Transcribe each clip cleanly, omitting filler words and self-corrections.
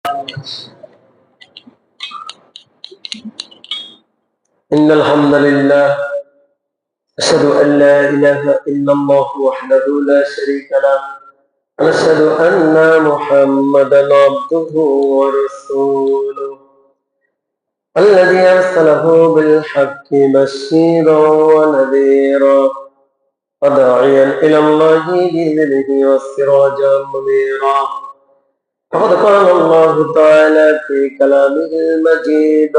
إن الحمد لله أشهد أن لا إله إلا الله وحده لا شريك له ونشهد أن محمدا عبده ورسوله الذي أرسله بالحق بشيرا ونذيرا وداعيا إلى الله بإذنه وسراجا منيرا فقد قال الله تعالى في كلامه المجيد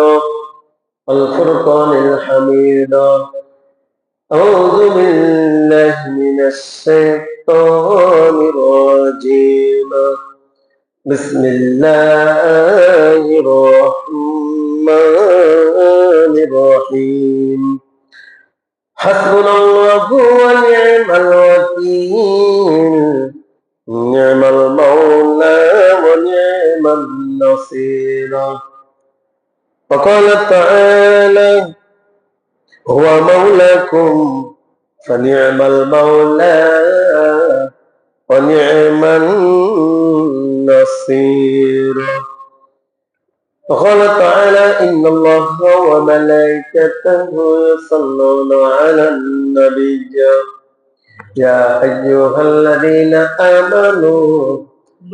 والفرقان الحميد أعوذ بالله من الشيطان الرجيم بسم الله الرحمن الرحيم حسبنا الله ونعم الوكيل نعم المولى ونعم النصير وقال تعالى هو مولاكم فنعم المولى ونعم النصير وقال تعالى إن الله وملائكته يصلون على النبي يا أيها الذين آمنوا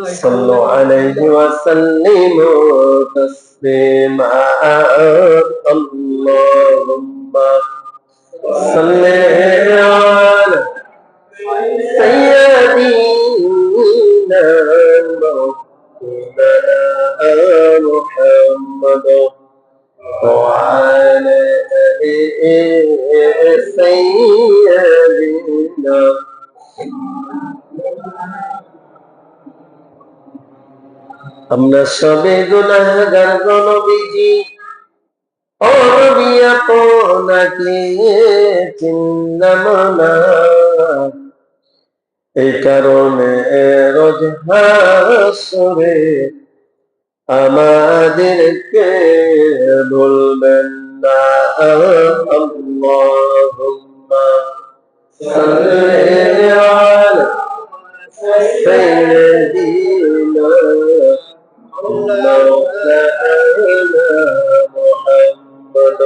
صلوا عليه وسلموا تسليما اللهم صل على سيدنا مولانا محمد وعلى آله سيدنا আমরা সবে গুনাহগার গো নবীজি ও নবী আপনাকে চিনলাম না এই কারণে রোজ হাসরে আমাদেরকে ভুলবেন না আল্লাহুম্মা সাল্লি আলা সাইয়্যিদিনা مولانا محمد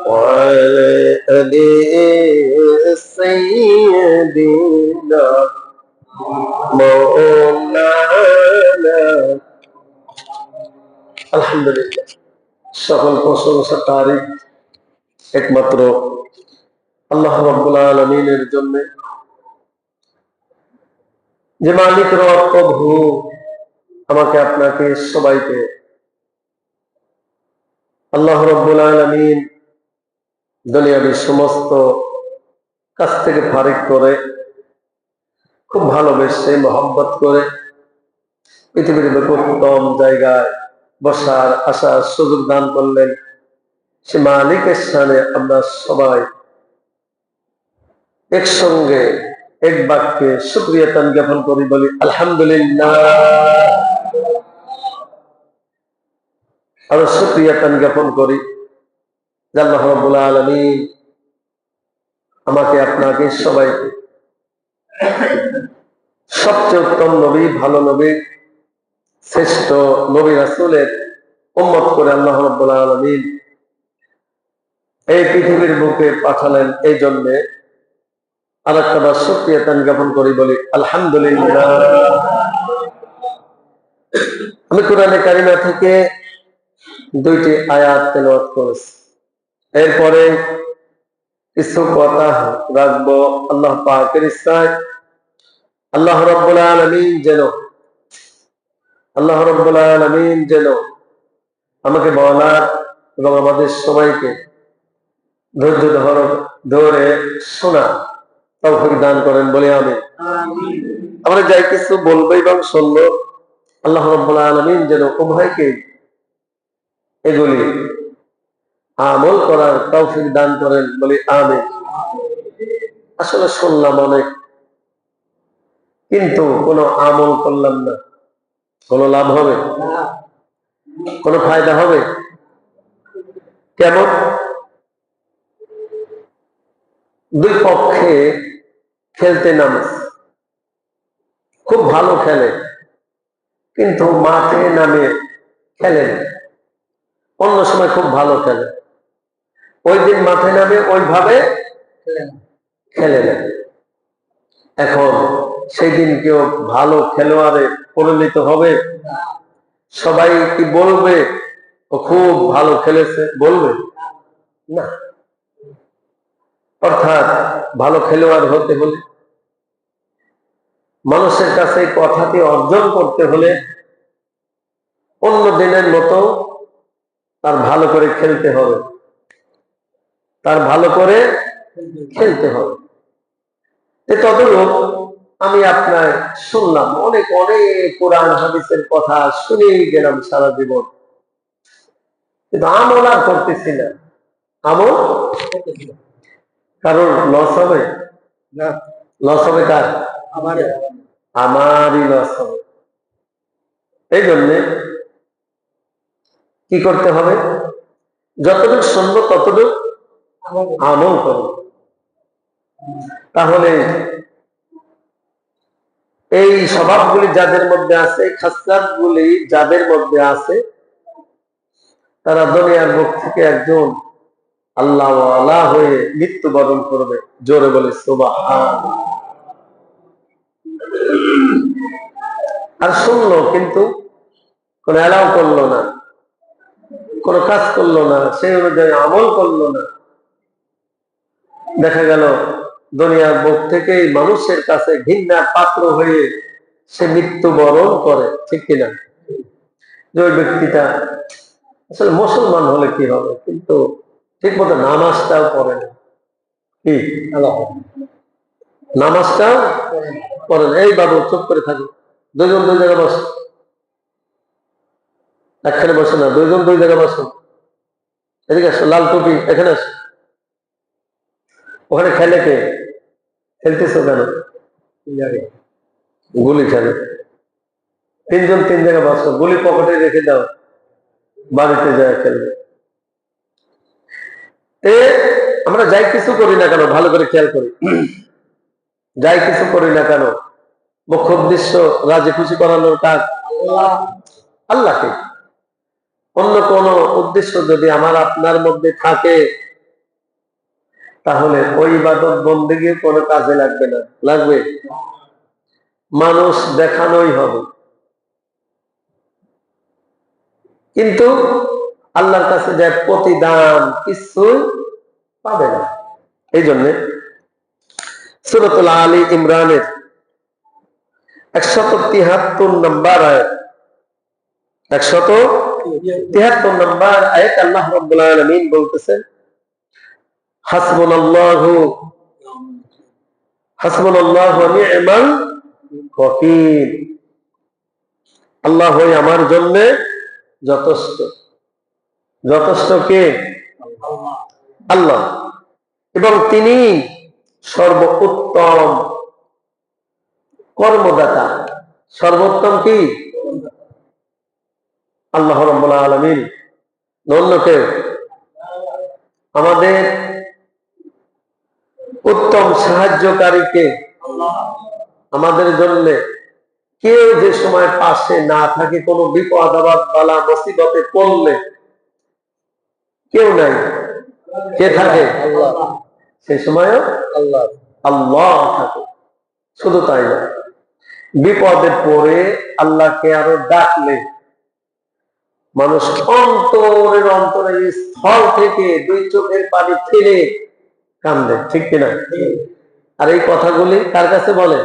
وعلى آله سيدنا مولانا আলহামদুলিল্লাহ সকল প্রশংসা তারিফ একমাত্র আল্লাহ রাব্বুল আলামিনের জন্য, যে মালিক রব প্রভু আমাকে আপনাকে সবাইকে আল্লাহ রাব্বুল আলামিন দুনিয়ার সমস্ত কাছ থেকে ফারিক করে খুব ভালোবেসে মহব্বত করে পৃথিবীর উত্তম জায়গায় বসার আসার সুযোগ দান করলেন। সে মালিকের সামনে আমরা সবাই একসঙ্গে এক বাক্যে শুকরিয়া জ্ঞাপন করি, বলি আলহামদুলিল্লাহ। আরো শুকরিয়া জ্ঞাপন করি যে আল্লাহ রাব্বুল আলামিন আমাকে আপনাকে সবাইকে সবচেয়ে উত্তম নবী, ভালো নবী, শ্রেষ্ঠ নবী রাসূলের উম্মত করে আল্লাহ রাব্বুল আলামিন এই পৃথিবীর বুকে পাঠালেন। এই জন্য আরেকটা শুকরিয়া জ্ঞাপন করি, বলি আলহামদুলিল্লাহ। আমি কোরআনে কারিমা থেকে দুইটি আয়াত তেলাওয়াত করেছি, এরপরে কিছু কথা রাখবো আল্লাহ পাকের ইচ্ছায়। আল্লাহ রাব্বুল আলামিন যেন আমাকে বলার এবং আমাদের সবাইকে ধৈর্য ধরে শোনা তৌফিক দান করেন, বলে আমিন। আমরা যাই কিছু বলবো এবং শুনবো, আল্লাহ রাব্বুল আলামিন যেন উভয়কে এগুলি আমল করার তৌফিক দান করেন, বলে আমিন। আসলে শুনলাম অনেক, কিন্তু কোনো আমল করলাম না, কোনো লাভ হবে? কোনো ফায়দা হবে? কেমন? দুই পক্ষে খেলতে নামে, খুব ভালো খেলে, কিন্তু মাঠে নামে খেলেন, অন্য সময় খুব ভালো খেলে, ওই দিন মাঠে নামে ওইভাবে খেলে না। এখন সেই দিন কেউ ভালো খেলোয়াড়ে পরিণত হবে? সবাই কি বলবে ও খুব ভালো খেলেছে? বলবে না। অর্থাৎ ভালো খেলোয়াড় হতে হলে, মানুষের কাছে কথাটি অর্জন করতে হলে অন্য দিনের মতো তার ভালো করে খেলতে হবে, তার ভালো করে খেলতে হবে। ততটুক আমি আপনার শুনলাম, অনেক অনেক কোরআন হাদিসের কথা শুনেই গেলাম সারা জীবন, কিন্তু আমল আর করতেছি না। আমল কারণ লস হবে না, লস হবে কার? আমারই লস হবে। এই জন্যে কি করতে হবে? যতটুকু শুনবো ততটুকু আমল করব। তাহলে এই স্বভাবগুলি যাদের মধ্যে আছে, খাসলাতগুলি যাদের মধ্যে আছে, তারা দুনিয়ার মুখ থেকে একজন আল্লাহওয়ালা হয়ে মৃত্যুবরণ করবে। জোরে বলে সুবহান। আর শুনলো কিন্তু কোন এলাও করলো না, কোন কাজ করলো না, সেই অনুযায়ী আমল করলো না। দেখা গেল দুনিয়ার মুখ থেকেই মানুষের কাছে ঘৃণার পাত্র হয়ে সে মৃত্যুবরণ করে। ঠিক কিনা? যে ওই ব্যক্তিটা আসলে মুসলমান হলে কি হবে, কিন্তু ঠিক মতো নামাজটাও পড়ে না। কি নামাজটাও পড়ে না। এই বাবু চুপ করে থাকো, দুইজন দুই জায়গায় বসো, একখানে বসে না, দুইজন দুই জায়গায় বসো। এদিকে আসো, লাল টুপি এখানে আসো। ওখানে খেলে কে? খেলতেছো কেন? গুলি খেলে। তিনজন তিন জায়গায় বসো, গুলি পকেটে রেখে দাও, বাড়িতে যায় খেলবে। আমরা যাই কিছু করি না কেন, ভালো করে খেয়াল করি, যাই কিছু করি না কেন, মুখ্য উদ্দেশ্য রাজি খুশি করানোর কাজ আল্লাহকে। অন্য কোন উদ্দেশ্য যদি আমার আপনার মধ্যে থাকে, তাহলে ওই ইবাদত বন্দেগী কোনো কাজে লাগবে না। লাগবে? মানুষ দেখানোই হবে, কিন্তু আল্লাহর কাছে যে প্রতিদান কিছুই পাবে না। এই জন্য সূরাতুল আলী ইমরানের 173 নম্বর আয়াত, 173 নম্বর আয়াত আল্লাহ রাব্বুল আলামিন বলতেছেন, হাসবুনাল্লাহু ওয়া নি'মাল ওয়াকিল। আল্লাহ আমার জন্য যথেষ্ট। যথেষ্ট কে? আল্লাহ। এবং তিনি সর্বোত্তম কর্মদাতা। সর্বোত্তম কি? আল্লাহ রাব্বুল আলামিন। অন্য কেউ? আমাদের উত্তম সাহায্যকারীকে আমাদের জন্য কেউ যে সময় পাশে না থাকে, কোনো বিপদ আপদ বালা মুসিবতে পড়লে কেউ নাই, কে থাকে? সেই সময়ও আল্লাহ থাকে। শুধু তাই না, বিপদে পড়ে আল্লাহকে আরো ডাকলে মানুষ অন্তরের অন্তরের স্থল থেকে দুই চোখের পানি ফেলে কান্দে। ঠিক কিনা? আর এই কথাগুলি কার কাছে বলে?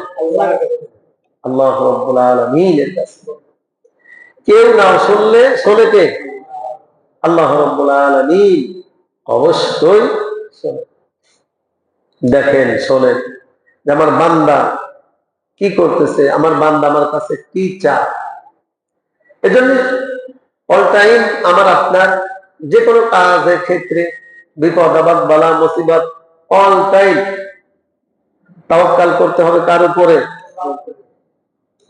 আল্লাহ রাব্বুল আলামিনের কাছে। কেউ না শুনলে শোনে কে? আল্লাহ রাব্বুল আলামিন অবশ্যই শোনে। দেখেন, শোনেন যে আমার বান্দা কি করতেছে, আমার বান্দা আমার কাছে কি চায়। এজন্য অল টাইম আমার আপনার যে কোনো কাজের ক্ষেত্রে বিপদ আপদ বালা মুসিবত অল টাইম তাওয়াক্কাল করতে হবে কার উপরে?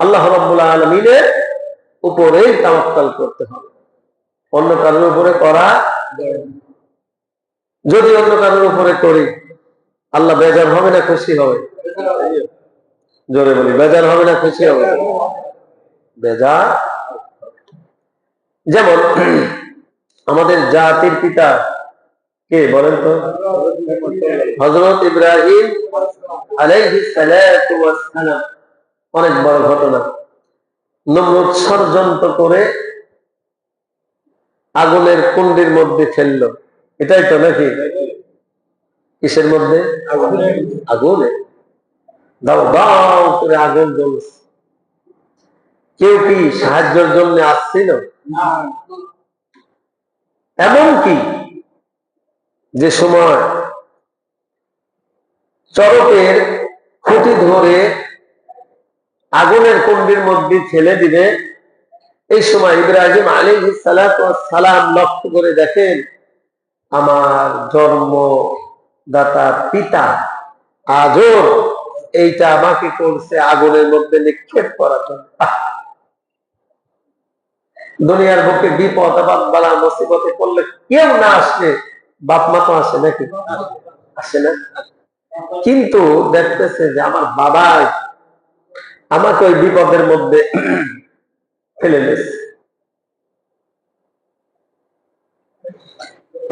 আল্লাহ রাব্বুল আলামিনের উপরেই তাওয়াক্কাল করতে হবে, অন্য কারোর উপরে করা। যদি অন্য কারোর উপরে করি, আল্লাহ বেজার হবে না খুশি হবে? জোরে বলি, বেজার হবে না খুশি হবে? বেজার যেমন আমাদের জাতির পিতা কে বলেন তো? হযরত ইব্রাহিম আলাইহিস সালাতু ওয়াস সালাম। অনেক বড় ঘটনা। নমরুদ ষড়যন্ত্র করে আগুনের কুণ্ডের মধ্যে ফেললো, এটাই তো নাকি? কিসের মধ্যে? আগুনে। দাও দাও করে আগুন জ্বলছে। কেউ কি সাহায্যের জন্য আসছিল? এমনকি যে সময় চরকের খুঁটি ধরে আগুনের কুণ্ডের মধ্যে ফেলে দিবে, এই সময় ইব্রাহিম আলাইহিস সালাতু ওয়াস সালাম লক্ষ্য করে দেখেন আমার জন্মদাতা পিতা আজও এইটা আমাকে করছে আগুনের মধ্যে নিক্ষেপ করার জন্য। দুনিয়ার বুকে বিপদ আবাদ বালা মুসিবতে পড়লে কেউ না আসলে বাপ মা তো আসে নাকি? আসে না? কিন্তু দেখতেছে যে আমার বাবা আমাকে ওই বিপদের মধ্যে ফেলে দিয়েছে।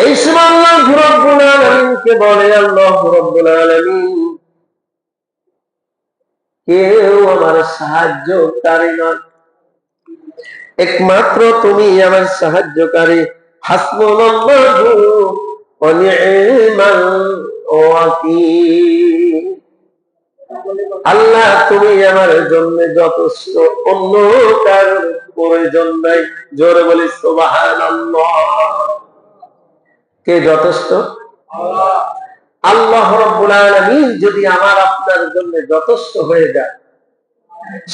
এই সময় আল্লাহ রাব্বুল আলামিনকে বলে, আল্লাহ রাব্বুল আলামিন কেউ আমার সাহায্যকারী নয়, একমাত্র তুমি আমার সাহায্যকারী। হাসবুনাল্লাহু ওয়া নি'মাল ওয়াকিল। আল্লাহ তুমি আমার জন্য যথেষ্ট, অন্য কারোর প্রয়োজন নাই। জোরে বলি সুবহানাল্লাহ। কে যথেষ্ট? আল্লাহ রাব্বুল আলামিন যদি আমার আপনার জন্য যথেষ্ট হয়ে যায়,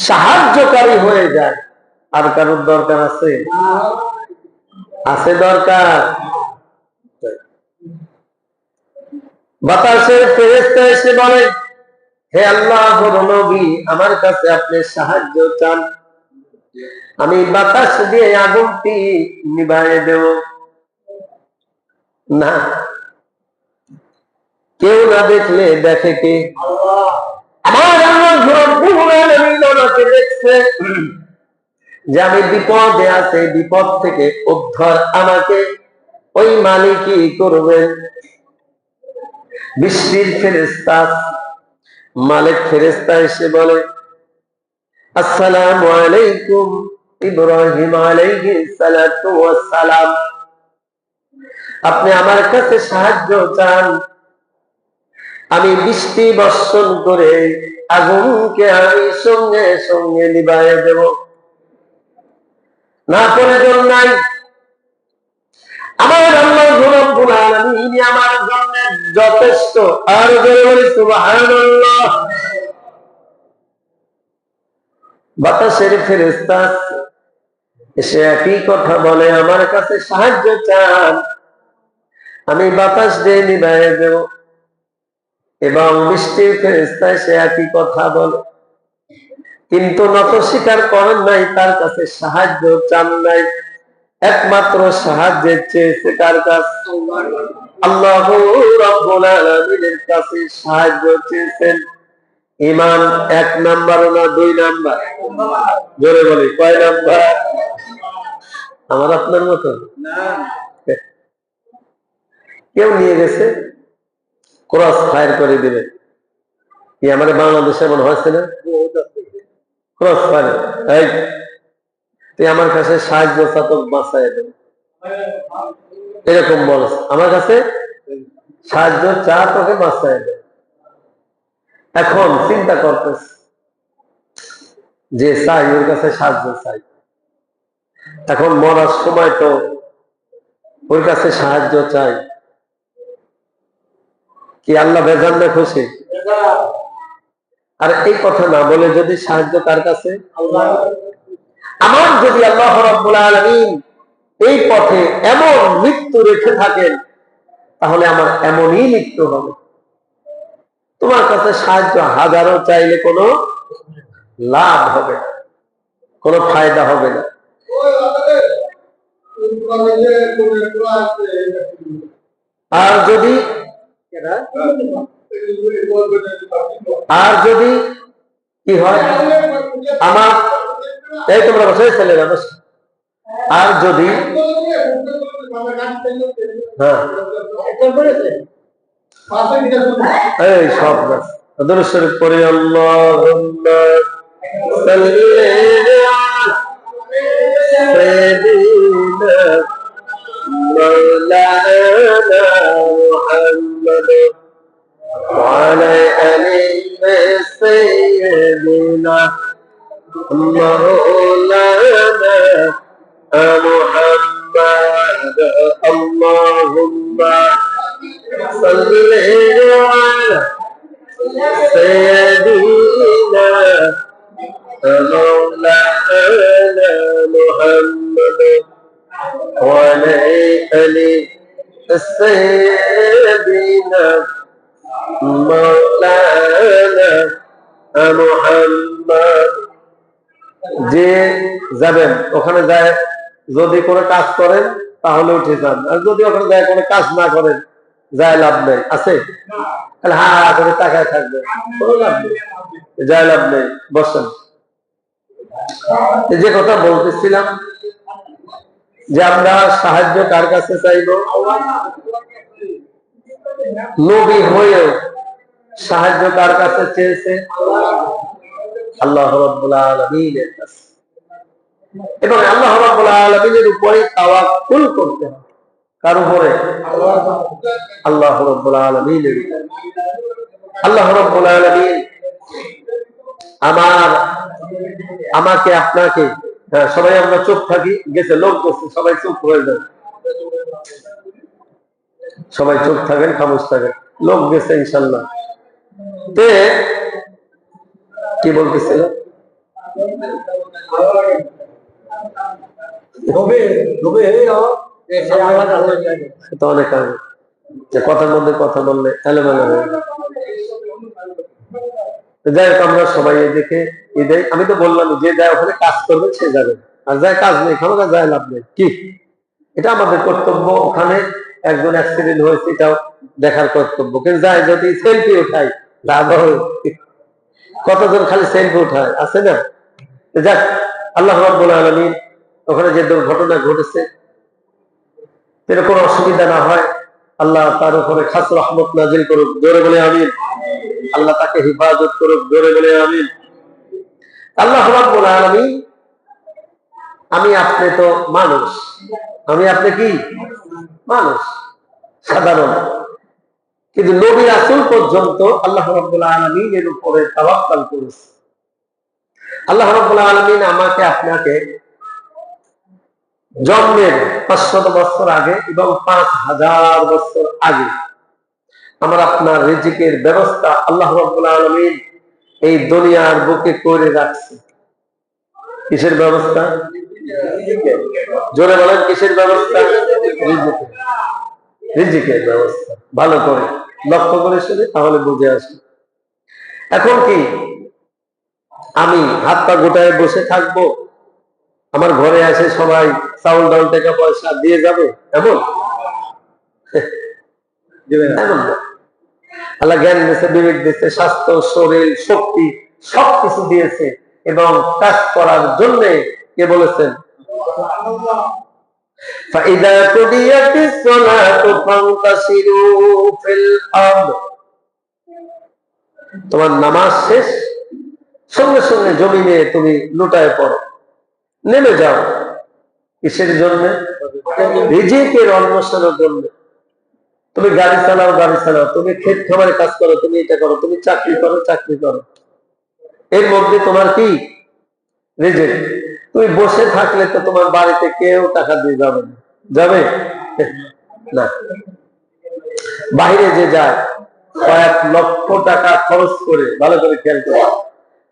সাহায্যকারী হয়ে যায়, আর কারোর দরকার আছে? আছে দরকার? বাতাসের ফেরেশতা এসে বলে, হে আল্লাহর নবী, আমার কাছে আপনি সাহায্য চান, আমি বাতাস দিয়ে আগুনটি নিভায়ে দেব। না, কেউ না দেখলে দেখে কে? আমার আল্লাহ রাব্বুল আলামিন আমাকে দেখছে যে আমি বিপদে আছি, বিপদ থেকে উদ্ধার আমাকে ওই মালিকই করবেন। বৃষ্টির ফেরেশতা মালিক ফেরেশতা এসে বলে, আসসালামু আলাইকুম ইব্রাহিম আলাইহিস সালাতু ওয়াস সালাম, আপনি আমার কাছে সাহায্য চান, আমি বৃষ্টি বর্ষণ করে আগুনকে আমি সঙ্গে সঙ্গে নিভায়ে দেব, না প্রয়োজন নাই। আমার আল্লাহ রাব্বুল আলামিন আমার জন্য যথেষ্ট। আর জোরে বলি সুবহানাল্লাহ। বাতাসের ফেরেশতা এসে একই কথা বলে, আমার কাছে সাহায্য চান, আমি বাতাস দিয়ে নিভায়ে দেব। এবং বৃষ্টির ফেরেশতা এসে একই কথা বলে, কিন্তু নত স্বীকার করেন নাই, তার কাছে সাহায্য চান নাই, একমাত্র সাহায্যের চেয়েছে কার কাছে? আল্লাহ রাব্বুল আলামিনের কাছে সাহায্য চেয়েছেন। ঈমান 1 নাম্বার না 2 নাম্বার? জোরে বলি কয় নাম্বার? আমার আপনার মতো না। কেউ নিয়ে গেছে ক্রস ফায়ার করে দিবে, কি আমাদের বাংলাদেশে এমন হয়েছে না? ক্রস ফায়ার, এই তুই আমার কাছে সাহায্য চাতক বাঁচায় দেবে, এরকম বলছে। আমার কাছে সাহায্য চা, তোকে বাঁচায় দেবে। এখন চিন্তা করতেছে যে চাই, ওর কাছে সাহায্য চাই, এখন মরার সময় তো ওর কাছে সাহায্য চাই, কি আল্লাহ বেজান না খুশি? আর এই কথা না বলে যদি সাহায্য কার কাছে? আল্লাহ। আমার যদি আল্লাহ রাব্বুল আলামিন এই পথে এমন মৃত্যু রেখে থাকেন, তাহলে আমার এমনই মৃত্যু হবে। তোমার কাছে সাহায্য হাজারো চাইলে কোনো লাভ হবে না, কোনো ফায়দা হবে না। আর যদি কি হয়, আমার এই তোমরা বসে ছেলে না, আর যদি এই সব দরুদ শরীফ পড়ি আল্লাহুম্মা সাল্লি সাইয়্যিদিনা মাওলানা মুহাম্মদ ওয়া আলা আলি সাইয়্যিদিনা মাওলানা محمد اللهم صل على سيدنا مولانا محمد وعلى آل سيدنا مولانا محمد যে যাবেন ওখানে যায় যদি কোনো কাজ করেন তাহলে উঠে যান, আর যদি ওখানে যায় কোনো কাজ না করেন যায় লাভ নেই। আছে তাহলে হা হা করে তাকায় থাকবে, কোনো লাভ নেই, যায় লাভ নেই, বসেন। যে কথা বলতেছিলাম যে আমরা সাহায্য কার কাছে চাইব? নবী হয়েও সাহায্য কার কাছে চেয়েছে? আল্লাহ রাব্বুল আলামিনের কাছে। এবং আল্লাহ রাব্বুল আলামিনের উপরে তাওয়াক্কুল করতে হবে। কার উপরে? আল্লাহ রাব্বুল আলামিনের উপরে। আল্লাহ রাব্বুল আলামিন আমাকে আপনাকে, হ্যাঁ সবাই আমরা চুপ থাকি, গেছে লোক গেছে, সবাই চুপ হয়ে যাবে, সবাই চুপ থাকেন, খামোশ থাকেন, লোক গেছে ইনশাআল্লাহ। তে কি বলতেছিল? অনেক আগে যে কথার মধ্যে কথা বললে এলোমেলো হয়ে যাই হোক, আমরা সবাই দেখে ঈদে আমি তো বললাম যে যায় ওখানে কাজ করবে সে যাবে, আর যায় কাজ নেই খামাখা যায় লাভ নেই। কি এটা আমাদের কর্তব্য। ওখানে একজন অ্যাক্সিডেন্ট হয়েছে এটাও দেখার কর্তব্য, কিন্তু যায় যদি সেলফি উঠাই লাভ হয়। কতজন খালি সেলফি উঠায়, আছে না? যাক, আল্লাহ রাব্বুল আলামিন ওখানে যে দুর্ঘটনা ঘটেছে এর কোনো অসুবিধা না হয়, আল্লাহ তার উপরে খাস রহমত নাজিল করুক, জোরে বলে আমিন। আল্লাহ তাকে হিফাজত করুক, জোরে বলে আমিন। আল্লাহ রাব্বুল আলামিন, আমি আপনি তো মানুষ, আমি আপনি কি মানুষ সাধারণ, কিন্তু নবী রাসূল পর্যন্ত আল্লাহ রাব্বুল আলামিন এর উপরে তাওয়াক্কুল করেছে। আল্লাহ রাব্বুল আলামিন আমাকে আপনাকে জন্মের 500 বছর আগে এবং 5000 বছর আগে আমার আপনার রিজিকের ব্যবস্থা আল্লাহ রাব্বুল আলামিন এই দুনিয়ার বুকে করে রাখছে। কিসের ব্যবস্থা? জোরে বলেন, কিসের ব্যবস্থা? রিজিকের ব্যবস্থা। ভালো করে লক্ষ্য করে শুনে তাহলে বুঝে আসবে। এখন কি আমি হাত পা গোটায় বসে থাকবো, আমার ঘরে আসে সবাই চাউল ডাউল টাকা পয়সা দিয়ে যাবে এমন? এমন না। আল্লাহ জ্ঞান দিয়েছে, বিবেক দিয়েছে, স্বাস্থ্য, শরীর, শক্তি সবকিছু দিয়েছে, এবং কাজ করার জন্য কে বলেছেন? فَإِذَا قُضِيَتِ الصَّلَاةُ فَانْتَشِرُوا فِي الْأَرْضِ। তোমার নামাজ শেষ, সঙ্গে সঙ্গে জমিনে তুমি লুটায় পড়ো, নেমে যাও। কিসের জন্য? রিজিকের অন্বেষণের জন্য। তুমি গাড়ি চালাও, গাড়ি চালাও, তুমি ক্ষেত খামারে কাজ করো, তুমি এটা করো, তুমি চাকরি করো, চাকরি করো, এর মধ্যে তোমার কি রিজিক। তুমি বসে থাকলে তো তোমার বাড়িতে কেউ টাকা দিয়ে যাবে না, যাবে না। বাইরে যে যায় কয়েক লক্ষ টাকা খরচ করে, ভালো করে খেয়াল করে,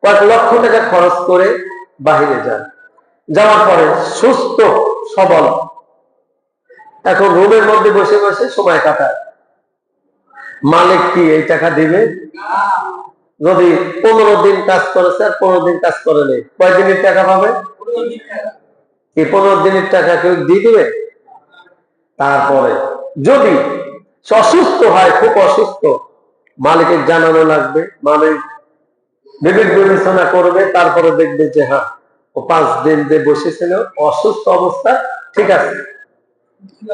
কয়েক লক্ষ টাকা খরচ করে বাহিরে যায়, যাওয়ার পরে সুস্থ সবল এখন রুমের মধ্যে বসে বসে সময় কাটায়। মালিক কি এই টাকা দিবে? যদি 15 দিন কাজ করেছে আর 15 দিন কাজ করে নেই, কয় দিনের টাকা পাবে? এই 15 দিনের টাকা কেউ দিয়ে দিবে? তারপরে যদি অসুস্থ হয়, খুব অসুস্থ, মালিকের জানানো লাগবে, মালিক বিবেক বিবেচনা করবে, তারপরে দেখবে যে হ্যাঁ ও 5 দিন যে বসেছিল অসুস্থ অবস্থা, ঠিক আছে,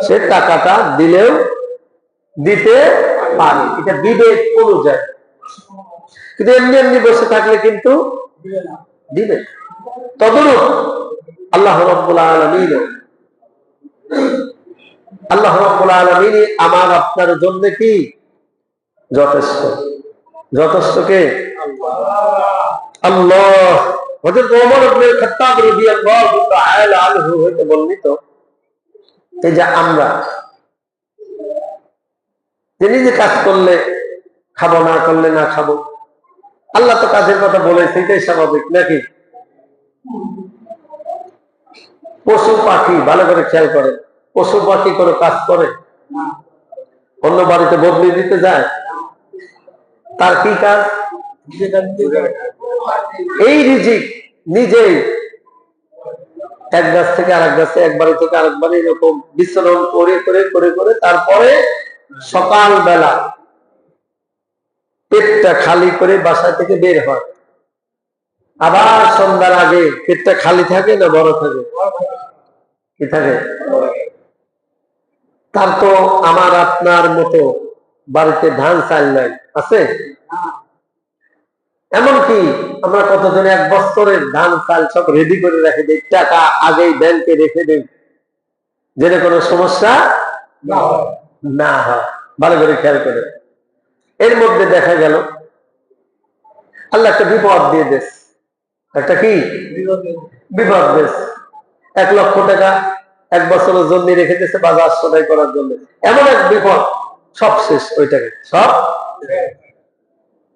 সে টাকাটা দিলেও দিতে পারে, এটা বিবেক অনুযায়ী। কিন্তু এমনি এমনি বসে থাকলে কিন্তু দিবে। তদরূপ আল্লাহ রাব্বুল আলামিন, আল্লাহ রাব্বুল আলামিন আমার আপনার জন্য কি যথেষ্ট। যথেষ্ট কে? আল্লাহ। হযরত ওমর ইবনে খাত্তাব রাদিয়াল্লাহু তাআলা আনহু হতে বর্ণিত, এই যে আমরা যে নিজে কাজ করলে খাবো, না করলে না খাবো, আল্লাহ তো কাজের কথা বলেছে, এটাই স্বাভাবিক নাকি? পশু পাখি ভালো করে খেয়াল করে, পশু পাখি কোনো কাজ করে? অন্য বাড়িতে বদলি দিতে যায়? তার কি কাজ? এই রিজিক নিজেই এক গাছ থেকে আরেক গাছে, এক বাড়ি থেকে আরেক বাড়ি এরকম বিচরণ করে করে করে করে তারপরে সকাল বেলা পেটটা খালি করে বাসা থেকে বের হয়, আবার সন্ধ্যার আগে পেটটা খালি থাকে না বড় থাকে? কি থাকে? তার তো আমার আপনার মতো বাড়িতে ধান চাল নাই, আছে? এমনকি আমরা কতজন 1 বছরের ধান চাল সব রেডি করে রেখে দিই, টাকা আগেই ব্যাংকে রেখে দিই, যেন কোনো সমস্যা না হয়। ভালো করে খেয়াল করে। এর মধ্যে দেখা গেল আল্লাহ একটা বিপদ দিয়ে দেশ, একটা কি বিপদ দেশ, 1 লক্ষ টাকা 1 বছরের জন্য রেখে দিয়েছে বাজার সদাই করার জন্য, এমন এক বিপদ, সব শেষ ওই টাকা, সব।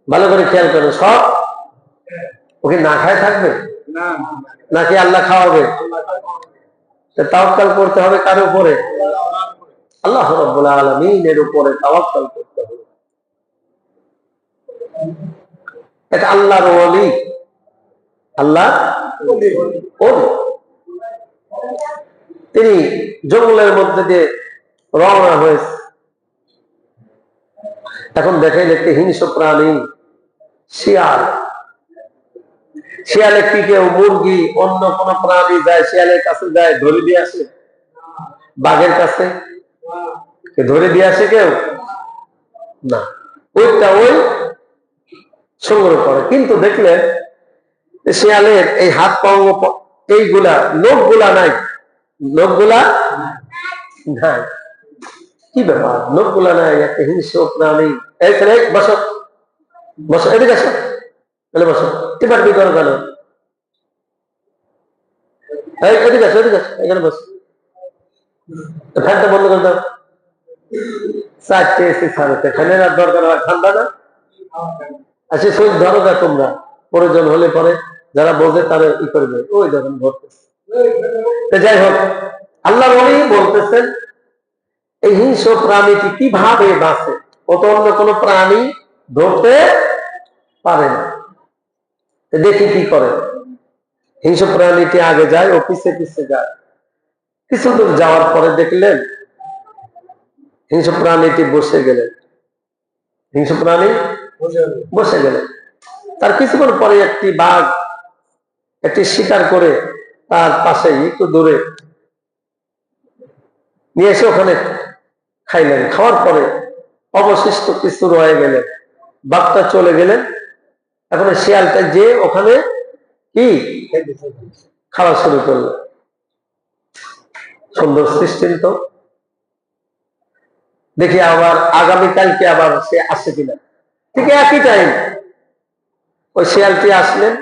ভালো করে খেয়াল করে, সব। ওকে না খায় থাকবে নাকি আল্লাহ খাওয়াবে? তাওয়াক্কাল করতে হবে কার উপরে? আল্লাহ রাব্বুল আলামিনের উপরে তাওয়াক্কাল করতে হবে। এটা আল্লাহর ওলি, আল্লাহ ওলি। তিনি জঙ্গলের মধ্যে দিয়ে রওনা হয়েছে। এখন দেখেন একটি হিংস্র প্রাণী শিয়াল, শিয়ালে কি কেউ মুরগি অন্য কোন প্রাণী যায় শিয়ালের কাছে যায় ধরে দিয়ে আসে? বাঘের কাছে ধরে দিয়ে আসে কেউ? না, ওইটা ওই সংগ্রহ করে। কিন্তু দেখলেন শিয়ালের এই হাত পাও এইগুলা নখগুলা নাই, নখগুলা নাই। কি ব্যাপার, নখগুলা নাই? একটা হিংস্র প্রাণী। এই ছেলে বসো, বসো, এদিকে আসো, তাহলে বসো। টিপাটি করো কেন? এদিকে আসো, এদিকে আসো, এখানে বসো, ফ্যানটা বন্ধ করে দাও। 4টে এসি ছাড়তে, ফ্যানের আর দরকার হয়? ঠান্ডা না? আচ্ছা শরীর ধরো না তোমরা, প্রয়োজন হলে পরে যারা বোঝে তারা ই করবে, ওই যখন ধরতেছে। যাই হোক, আল্লাহ বলতেছেন এই হিংস্র প্রাণীটি কিভাবে বাঁচে? ও তো অন্য কোনো প্রাণী ধরতে পারে না। দেখি কি করে। হিংস্র প্রাণীটি আগে যায়, ও পিছে পিছে যায়। কিছু দূর যাওয়ার পরে দেখলেন হিংস্র প্রাণীটি বসে গেলেন। হিংস্র প্রাণী বসে গেলেন। তার কিছুক্ষণ পরে একটি বাঘ একটি শিকার করে তার পাশে একটু দূরে নিয়ে এসে ওখানে খাইলেন। খাওয়ার পরে অবশিষ্ট কিছু রয়ে গেলেন, বাঘটা চলে গেলেন। এখন শিয়ালটা যে ওখানে কি খাওয়া শুরু করলো। সুন্দর সিস্টেম তো। দেখি আবার আগামীকালকে আবার সে আসে কিনা। ঠিক একই টাইম ওই শিয়ালটি আসলেন,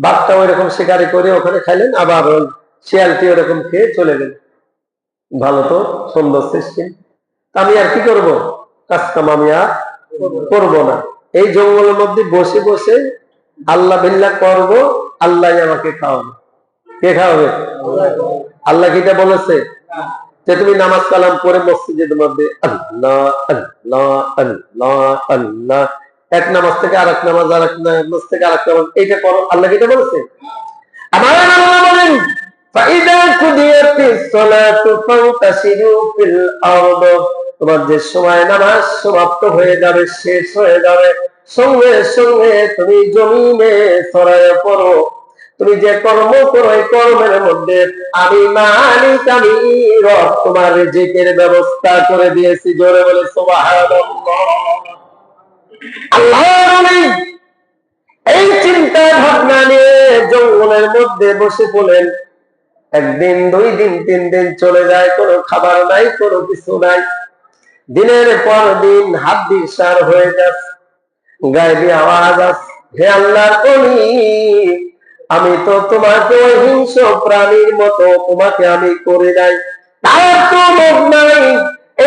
বাঘটা ওই রকম শিকারি করে ওখানে খাইলেন, আবার ওই শিয়ালটি ওরকম খেয়ে চলে গেল। ভালো তো, সুন্দর সিস্টেম। আমি আর কি করবো, কাজ কাম আমি আর করবো না। এই জঙ্গলের মধ্যে বসে বসে আল্লাহ বিল্লাহ করবো, আল্লাহ আমাকে খাওয়াবে। কে খাওয়াবে? আল্লাহ কিটা বলেছে যে তুমি নামাজ কালাম পড়ে মসজিদের মধ্যে আল্লাহ আল্লাহ আল্লাহ আল্লাহ, এক নামাজ থেকে আরেক নামাজ, আরেক নামাজ থেকে আরেক নামাজ, এইটা করো। আল্লাহ কিটা বলেছে? আমার আল্লাহ বলেন তোমার যে সময় নামাজ সমাপ্ত হয়ে যাবে, শেষ হয়ে যাবে, সঙ্গে সঙ্গে তুমি জমিনে ছড়ায় পড়ো। তুমি যে কর্ম করো এই কর্মের মধ্যে আমি মালিক, আমি রব তোমার রিজিকের ব্যবস্থা করে দিয়েছি। জোরে বলে সুবহানাল্লাহ। আল্লাহ এই চিন্তা ভাবনা নিয়ে জঙ্গলের মধ্যে বসে পড়লেন। একদিন, 2 দিন, 3 দিন চলে যায়, কোনো খাবার নাই, কোনো কিছু নাই। দিনের পর দিন হাড্ডি সার হয়ে যাচ্ছে, গায়েবী আওয়াজ আসছে, হে আল্লাহর ওলি, আমি তো তোমাকে হিংস্র প্রাণীর মতো তোমাকে আমি করে নাই, তার তো লোভ নাই,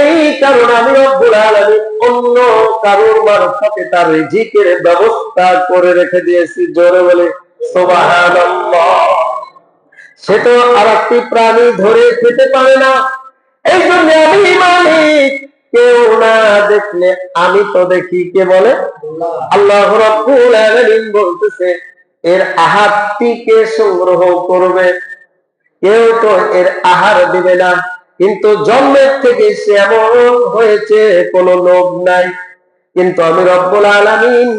এই কারণে আমি রব্বুল আলামিন অন্য কারোর মারফতে তার রিজিকের ব্যবস্থা করে রেখে দিয়েছি। জোরে বলে সুবহানাল্লাহ। সে তো আর একটি প্রাণী ধরে খেতে পারে না, এই জন্য আমি মালিক, কেউ না দেখলে আমি তো দেখি। কে বলে? আল্লাহ রাব্বুল আলামিন বলতেছে, এর আহারটি কে সংগ্রহ করবে? কেউ তো এর আহার দিবে না, কিন্তু জন্মের থেকে সে এমন হয়েছে, কোনো লোভ নাই, কিন্তু আমি রব্বুল আলামিন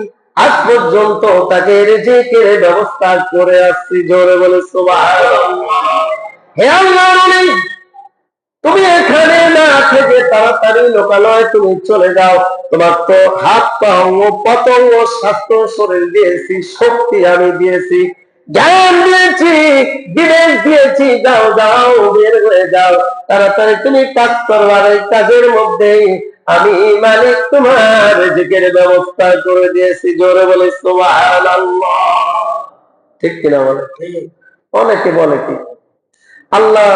আজ পর্যন্ত তাকে রিজিকের ব্যবস্থা করে আসছি। জোরে বলে সুবহানাল্লাহ। হে আল্লাহ, তুমি এখানে না থেকে তাড়াতাড়ি লোকালয়ে তুমি চলে যাও। তোমার তো হাত পা অঙ্গ পতঙ্গ স্বাস্থ্য শরীর দিয়েছি, শক্তি আমি দিয়েছি, জ্ঞান দিয়েছি, বিবেক দিয়েছি, যাও যাও, বের হয়ে যাও, তাড়াতাড়ি তুমি কাজ করবার। এই কাজের মধ্যেই আমি মালিক তোমার রিজিকের ব্যবস্থা করে দিয়েছি। জোরে বলে সুবহানাল্লাহ। ঠিক কিনা বলে? অনেকে বলে কি, আল্লাহ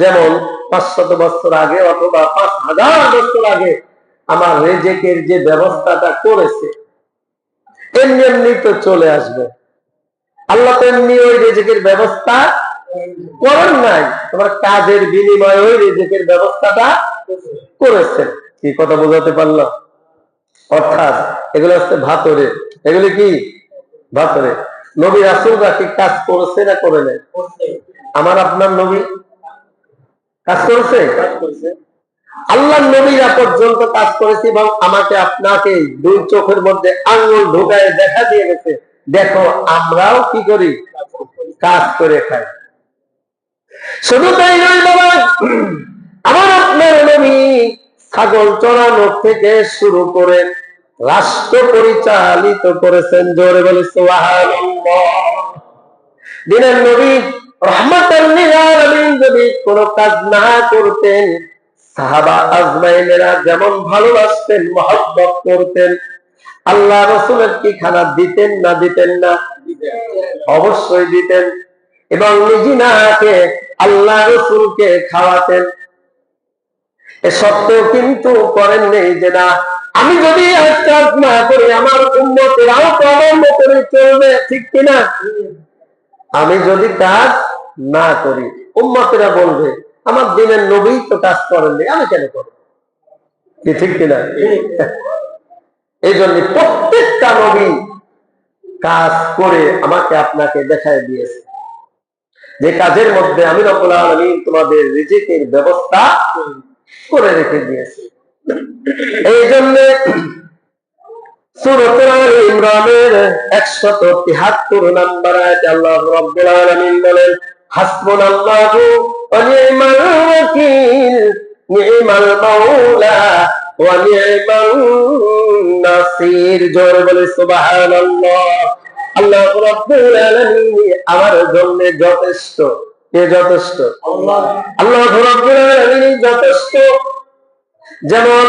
যেমন 500 বছর আগে অথবা 5000 বছর আগে আমার রিজিকের যে ব্যবস্থাটা করেছে, এমনি এমনি তো চলে আসবে। আল্লাহ তো এমনি ওই রিজিকের ব্যবস্থা করেন নাই, তোমার কাজের বিনিময়ে ওই রিজিকের ব্যবস্থাটা করেছেন। কি কথা বোঝাতে পারলাম? অর্থাৎ এগুলো হচ্ছে ভাতরে, এগুলি কি ভাতরে। নবী রাসূলরা কি কাজ করেছে না করে নাই? আমার আপনার নবী কাজ করেছে? আল্লাহ নবীরা পর্যন্ত কাজ করেছে, এবং আমাকে আপনাকে 2 চোখের মধ্যে আঙ্গুল ঢুকায় দেখা দিয়ে গেছে, দেখো আমরাও কি করি, কাজ করে খাই। শুধু তাই নয় বাবা, আমার আপনার নবী ছাগল চড়ানো থেকে শুরু করে রাষ্ট্র পরিচালিত করেছেন। জোরে বলে সুবহানাল্লাহ। দিনের নবী রাহমাতাল লিল আলামিন যদি কোনো কাজ না করতেন, সাহাবা আজমাইনেরা যেমন ভালোবাসতেন, মহব্বত করতেন, আল্লাহ রাসূলের কি খানা দিতেন না দিতেন না? অবশ্যই দিতেন, এবং নিজে না খেয়ে আল্লাহ রাসূলকে খাওয়াতেন। এ সত্ত্বেও কিন্তু করেন নেই যে না, আমি যদি কাজ না করি আমার উম্মতেরাও তো আমার মতই চলবে। ঠিক কিনা? আমি যদি কাজ না করি উম্মতেরা বলবে আমার দিনের নবী তো কাজ করেননি, আমি কেন করব? কি ঠিক কিনা? এই জন্য প্রত্যেকটা নবী কাজ করে আমাকে আপনাকে দেখায় দিয়েছে, যে কাজের মধ্যে আমি রব্বুল আলামিন তোমাদের রিজিকের ব্যবস্থা করে রেখে দিয়েছি। এই জন্য সূরা আল ইমরানের 173 নম্বর আয়াতে আল্লাহ রাব্বুল আলামিন বলেন, হাসবুনাল্লাহু ওয়া নি'মাল ওয়াকিল, নি'মাল মাওলা ওয়া নি'মান নাসির। জোরে বলে সুবহানাল্লাহ। আল্লাহ রাব্বুল আলামিন আমার জন্য যথেষ্ট। কে যথেষ্ট? আল্লাহ। আল্লাহ রাব্বুল আলামিন যথেষ্ট। যেমন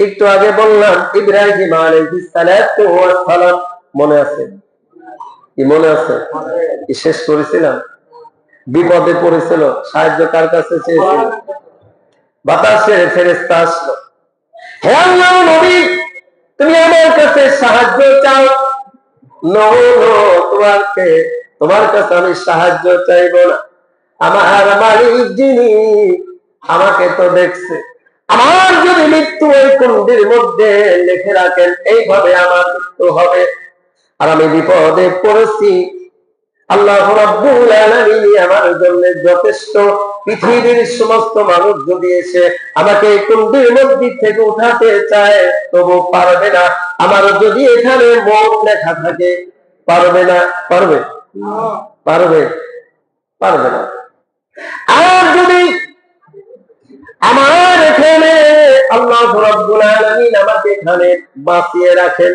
একটু আগে বললাম ইব্রাহিম আলাইহিস সালাতু ওয়াস সালাম, মনে আছে? কি মনে আছে? কি শেষ করেছিলাম? বিপদে পড়েছিল, সাহায্য কার কাছে চেয়েছিল? বাতাসের ফেরেশতা আসলো, হে আল্লাহর নবী তুমি আমার কাছে সাহায্য চাও? নো নো, তোমার কাছে আমি সাহায্য চাইব না। আমার মালিক যিনি আমাকে তো দেখছে, আমার যদি মৃত্যু ওই কুণ্ডির মধ্যে লিখে রাখেন এইভাবে আমার মৃত্যু হবে, আর আমি বিপদে পড়েছি, আল্লাহ রাব্বুল আলামিন আমার জন্য যথেষ্ট। পৃথিবীর সমস্ত মানুষ যদি এসে আমাকে কুণ্ডির মধ্যে থেকে উঠাতে চায় তবু পারবে না। আমার যদি এখানে মৌত লেখা থাকে পারবে না? পারবে? পারবে? পারবে না। আর যদি আমার এখানে আল্লাহ রাব্বুল আলামিন আমাকে এখানে বাঁচিয়ে রাখেন,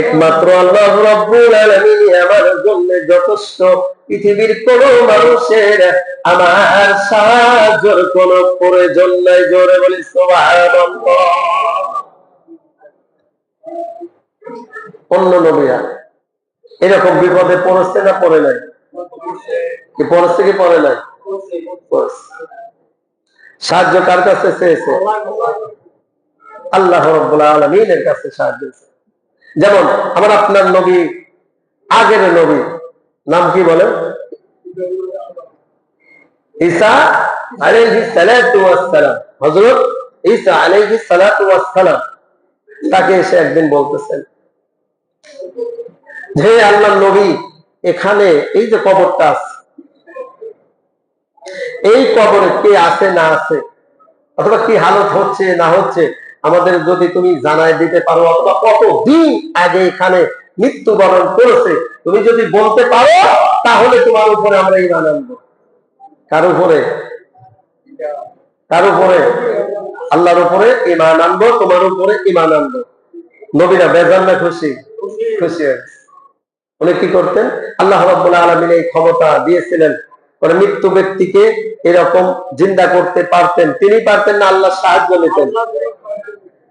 একমাত্র আল্লাহ রাব্বুল আলামিন আমার জন্য যথেষ্ট। পৃথিবীর কোন মানুষের আমার সাহায্যের কোন প্রয়োজন নাই। জোরে বলি সুবহানাল্লাহ। অন্য নবীরা এরকম বিপদে পড়েছে না পড়ে নাই? কি পড়েছে কি পড়ে নাই? সাহায্য কার কাছে চেয়েছে? আল্লাহ রাব্বুল আলামিনের কাছে সাহায্য। যেমন আমার আপনার নবী, আগের নবী নাম কি বলেন? ঈসা আলাইহিস সালাতু ওয়াস সালাম। হযরত ঈসা আলাইহিস সালাতু ওয়াস সালাম তাকে এসে একদিন বলতেছেন, হে আল্লাহর নবী, এখানে এই যে কবরটা আছে, এই কবরে কে আছে না আছে, অথবা কি হালত হচ্ছে না হচ্ছে, আমাদের যদি তুমি জানায় দিতে পারো, অথবা কতদিন আগে এখানে মৃত্যুবরণ করেছে তুমি যদি বলতে পারো, তাহলে তোমার উপরে আমরা ঈমান আনবো। কার উপরে? কার উপরে? আল্লাহর উপরে ঈমান আনবো, তোমার উপরে ঈমান আনবো। নবীরা বেজার না খুশি? খুশি হয়েছে। উনি কি করতেন? আল্লাহ রাব্বুল আলামিন এই ক্ষমতা দিয়েছিলেন, মৃত্যু ব্যক্তিকে এরকম জিন্দা করতে পারতেন। তিনি পারতেন না, আল্লাহ সাহায্য নিতেন।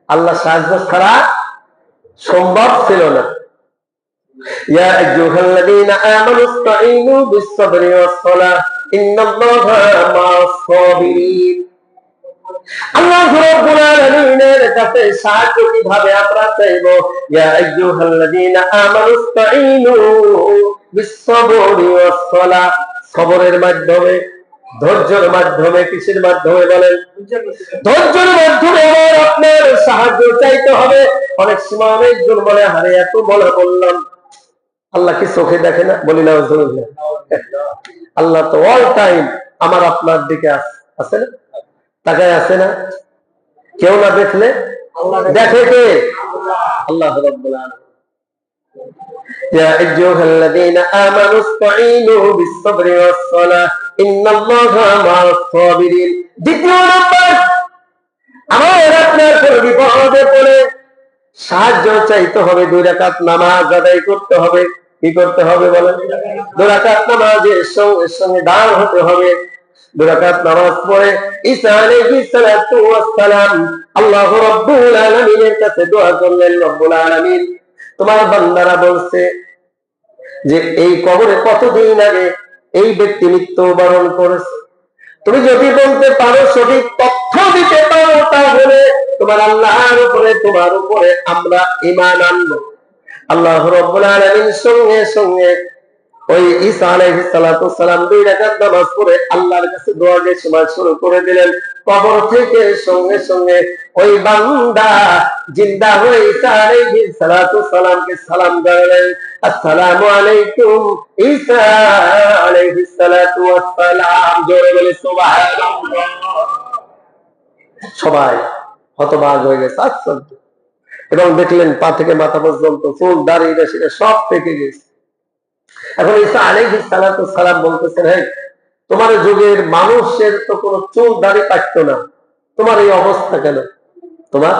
আল্লাহ সাহায্য ছাড়া সম্ভব ছিল না। ইয়া আইয়ুহাল্লাযীনা আমানু ইসতাঈনু বিস-সাবরি ওয়াস-সালাহ ইন্নাল্লাহা মা'আস সাবিরিন। আল্লাহ রাব্বুল আলামিনের কাছে সাহায্য কিভাবে আমরা চাইব? ইয়া আইয়ুহাল্লাযীনা আমানু ইসতাঈনু বিস-সাবরি ওয়াস-সালাহ, সবরের মাধ্যমে, ধৈর্যের মাধ্যমে। কিসের মাধ্যমে বলেন? ধৈর্যের মাধ্যমে আমার আপনার সাহায্য চাইতে হবে। অনেক সময় অনেকজন বলে, আরে এত বললাম, আল্লাহ কি চোখে দেখে না? বলি না, আল্লাহ তো অল টাইম আমার আপনার দিকে আছে না, তাকায় আছে না? কেউ না দেখলে দেখে কে? আল্লাহ রাব্বুল আলামিন। ইয়া আইয়ুহাল্লাযীনা আমানু ইসতাঈনু বিস-সাবরি ওয়াস-সালাহ ইন্নাল্লাহা মা'আস সাবিরিন। দ্বিতীয় নাম্বার, আমার আপনার কোন বিপদে পড়ে সাহায্য চাইতে হবে, 2 রাকাত নামাজ আদায় করতে হবে। কি করতে হবে বলেন? 2 রাকাত নামাজের সঙ্গে দান হতে হবে। 2 রাকাত নামাজ পড়ে ঈসা আলাইহিস সালাতু ওয়াস সালাম আল্লাহ রাব্বুল আলামিনের কাছে দোয়া করলেন, রব্বুল আলামিন, তোমার বান্দারা বলছে যে এই কবরে কতদিন আগে এই ব্যক্তি মৃত্যুবরণ করেছে। তুমি যদি বলতে পারো, সঠিক তথ্য দিতে পারো, তাহলে তোমার আল্লাহর উপরে, তোমার উপরে আমরা ঈমান আনবো। আল্লাহ রাব্বুল আলামিন সঙ্গে সঙ্গে ওই ঈসা আলাইহিস সালাতু সালাম 2 রাকাত নামাজ পড়ে আল্লাহর কাছে দোয়া দিয়ে সময় শুরু করে দিলেন। কবর থেকে সঙ্গে সঙ্গে ওই বান্দা জিন্দা হয়ে ঈসা আলাইহিস সালাতু সালামকে সালাম জানালেন, আসসালামু আলাইকুম ঈসা আলাইহিস সালাতু ওয়াস সালাম। জোরে বলে সুবহানাল্লাহ। সবাই হতবাক হয়ে গেছে, আশ্চর্য। এবং দেখলেন পা থেকে মাথা পর্যন্ত চুল দাড়ি সেটা সব পেকে গেছে। এখন ঈসা আলাইহিস সালাতু সালাম বলতেছেন, হ্যাঁ, তোমার যুগের মানুষের তো কোনো চুল দাড়ি কাটতো না, তোমার এই অবস্থা কেন? তোমার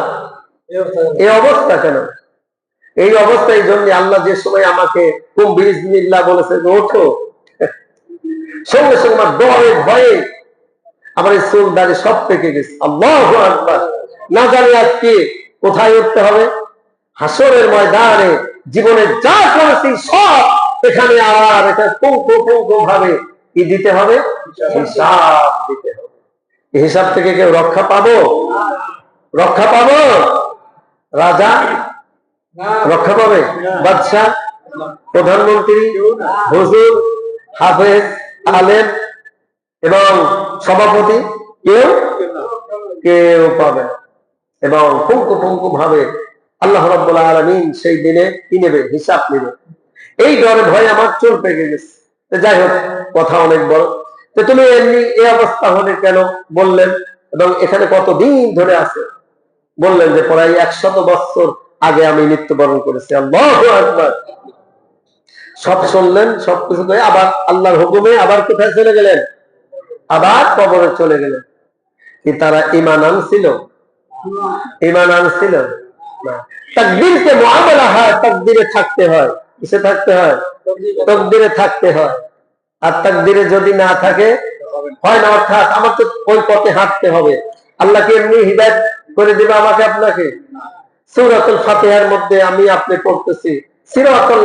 এই অবস্থা কেন? এই অবস্থা এই জন্য আল্লাহ যে সময় আমাকে কুম বিইজনিল্লাহ বলেছে যে ওঠো, সঙ্গে সঙ্গে আমার ডরে ভয়ে আমার এই চুল দাড়ি সব পেকে গেছে। আল্লাহু আকবার। না জানি আজকে কোথায় উঠতে হবে? হাসরের ময়দানে জীবনে যা করেছি সব এখানে আর এটা পুঙ্খু পুঙ্খু ভাবে কি দিতে হবে? হিসাব দিতে হবে। হিসাব থেকে কেউ রক্ষা পাবো? রক্ষা পাবো? রাজা রক্ষা পাবে? বাদশাহ, প্রধানমন্ত্রী, হুজুর, হাফেজ, আলেম এবং সভাপতি কেউ কেউ পাবে? এবং পুঙ্খু পুঙ্খু ভাবে আল্লাহ রাব্বুল আলামিন সেই দিনে কি নেবে? হিসাব নেবে। এই ডরে ভয় আমার চুল পেকে গেছে। যাই হোক, কথা অনেক বড়। তো তুমি এমনি এই অবস্থা হলে কেন বললেন? এবং এখানে কতদিন ধরে আছে? বললেন যে প্রায় 100 বছর আগে আমি মৃত্যুবরণ করেছি। আল্লাহু আকবার। সব শুনলেন, সবকিছু করে আবার আল্লাহর হুকুমে আবার কোথায় চলে গেলেন? আবার কবরে চলে গেলেন। কি তারা ঈমান আনছিল? ঈমান আনছিল না। তাকদীরকে মুআমালা হয়, তাকদীরে থাকতে হয়। কিসে থাকতে হয়? তাকদীরে থাকতে হয়। আর তাকদীরে যদি না থাকে হয় না, অর্থাৎ আমার তো ওই পথে হাঁটতে হবে। আল্লাহ কি এমনি হিদায়াত করে দিবে আমাকে আপনাকে? সূরাতুল ফাতিহার মধ্যে আমি আপনি পড়তেছি সিরাতাল